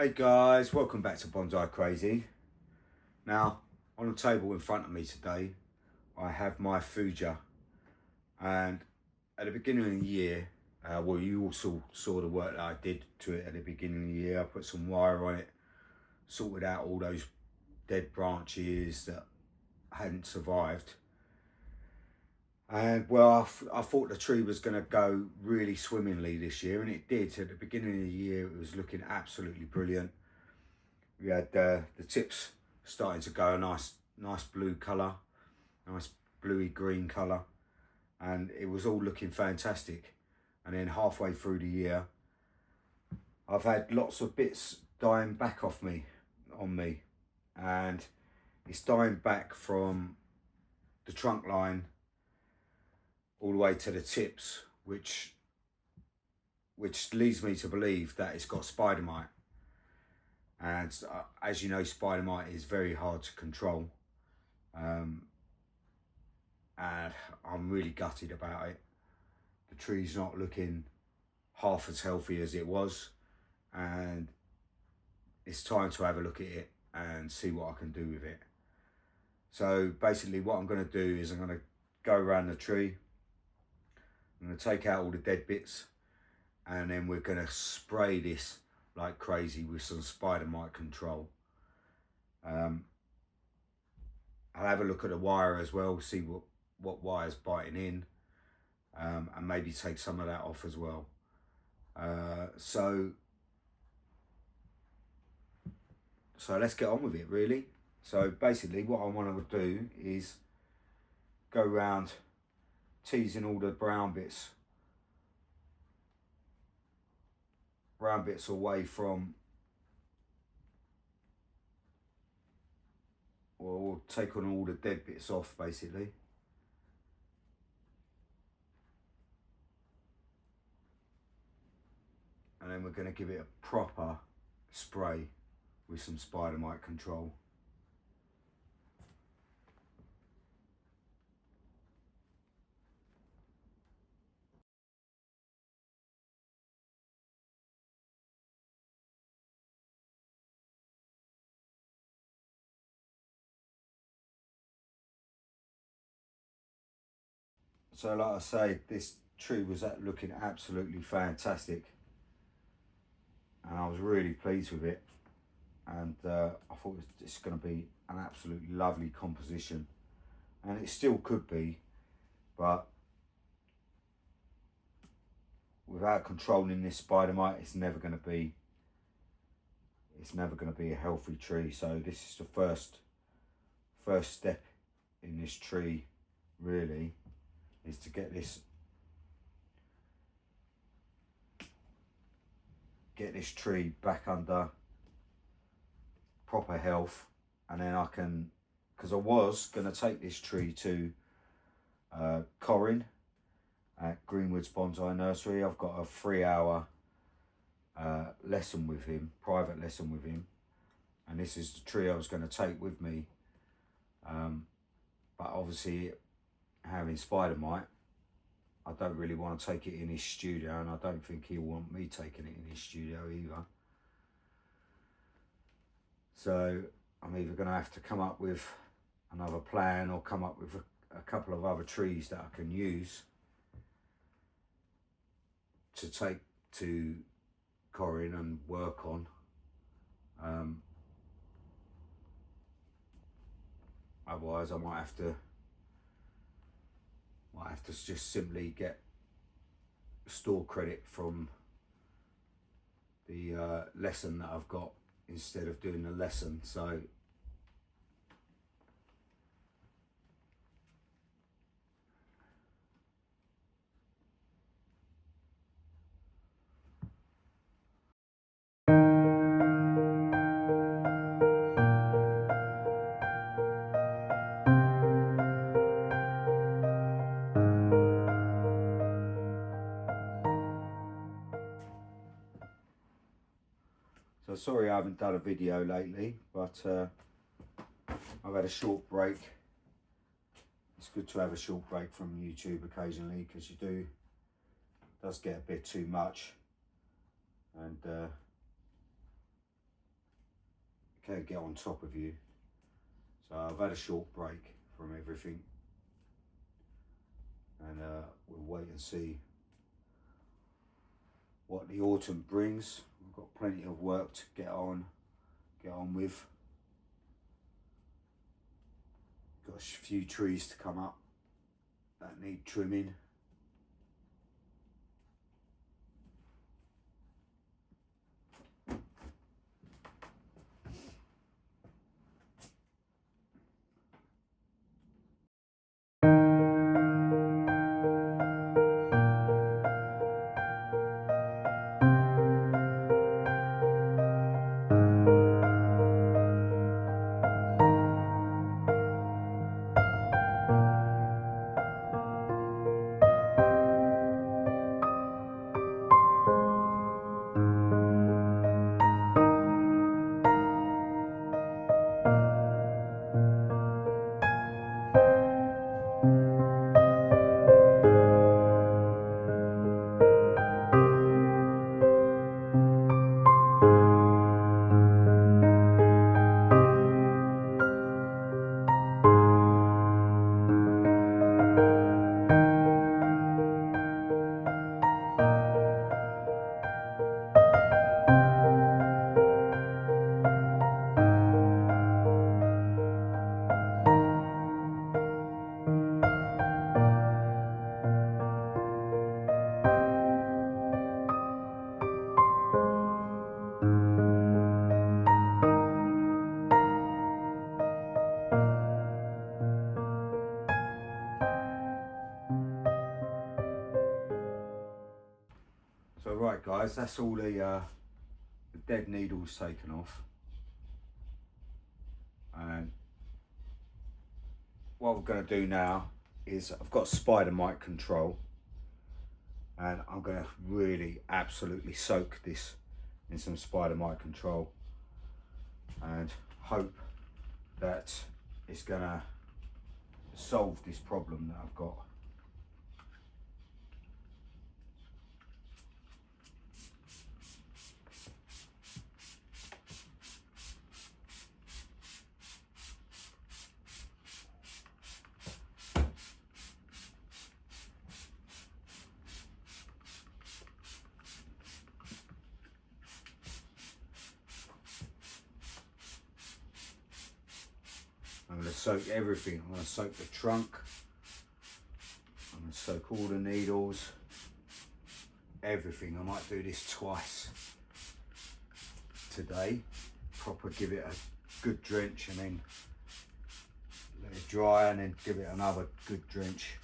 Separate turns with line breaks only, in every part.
Hey guys, welcome back to Bonsai Crazy. Now, on the table in front of me today, I have my Thuja. And at the beginning of the year, well, you also saw the work that I did to it at the beginning of the year. I put some wire on it, sorted out all those dead branches that hadn't survived. And well, I thought the tree was going to go really swimmingly this year, and it did. At the beginning of the year, it was looking absolutely brilliant. We had the tips starting to go a nice blue colour, nice bluey green colour, and it was all looking fantastic. And then halfway through the year, I've had lots of bits dying back on me, and it's dying back from the trunk line all the way to the tips, which leads me to believe that it's got spider mite. And as you know, spider mite is very hard to control, and I'm really gutted about it. The tree's not looking half as healthy as it was, and it's time to have a look at it and see what I can do with it. So basically what I'm going to do is I'm going to go around the tree. I'm going to take out all the dead bits, and then we're going to spray this like crazy with some spider mite control. I'll have a look at the wire as well, see what wire's biting in, and maybe take some of that off as well. So let's get on with it, really. So basically what I want to do is go around teasing all the brown bits away from, or we'll take on all the dead bits off basically. And then we're going to give it a proper spray with some spider mite control. So like I say, this tree was looking absolutely fantastic, and I was really pleased with it, and I thought it's going to be an absolutely lovely composition, and it still could be, but without controlling this spider mite, it's never going to be a healthy tree. So this is the first step in this tree, really, is to get this tree back under proper health. And then I can, because I was going to take this tree to Corin at Greenwood's Bonsai Nursery. I've got a 3-hour lesson with him, private lesson with him, and this is the tree I was going to take with me, but obviously having spider mite, I don't really want to take it in his studio, and I don't think he'll want me taking it in his studio either. So I'm either going to have to come up with another plan, or come up with a couple of other trees that I can use to take to Corin and work on. Otherwise I might have to just simply get store credit from the lesson that I've got instead of doing the lesson. So sorry I haven't done a video lately, but I've had a short break. It's good to have a short break from YouTube occasionally, because it does get a bit too much, and they get on top of you. So I've had a short break from everything, and we'll wait and see what the autumn brings. We've got plenty of work to get on with. Got a few trees to come up that need trimming. So right guys, that's all the dead needles taken off, and what we're going to do now is I've got spider mite control, and I'm going to really absolutely soak this in some spider mite control and hope that it's going to solve this problem that I've got. I'm going to soak everything. I'm going to soak the trunk. I'm going to soak all the needles. Everything. I might do this twice today. Proper give it a good drench and then let it dry and then give it another good drench.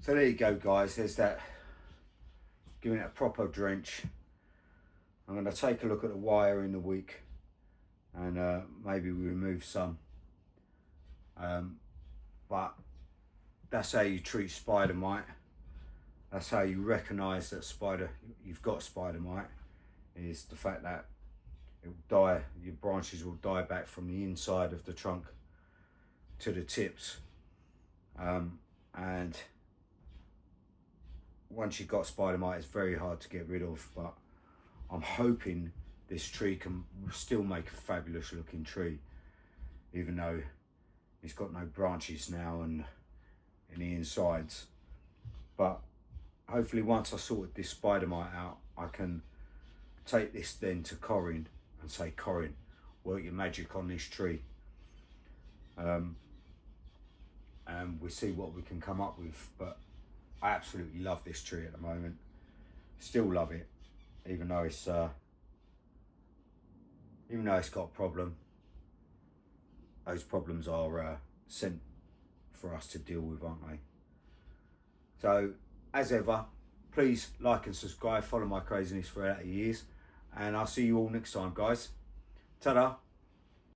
So there you go, guys. There's that. Giving it a proper drench. I'm going to take a look at the wire in the week and maybe remove some. But that's how you treat spider mite. That's how you recognise that you've got spider mite, is the fact that it will die, your branches will die back from the inside of the trunk to the tips. And once you've got spider mite, it's very hard to get rid of, but I'm hoping this tree can still make a fabulous looking tree, even though it's got no branches now and in the insides. But hopefully once I sorted this spider mite out, I can take this then to Corin and say, Corin, work your magic on this tree. And we see what we can come up with. But I absolutely love this tree at the moment. Still love it, even though it's got a problem. Those problems are sent for us to deal with, aren't they? So, as ever, please like and subscribe, follow my craziness for 80 years, and I'll see you all next time, guys. Ta-da!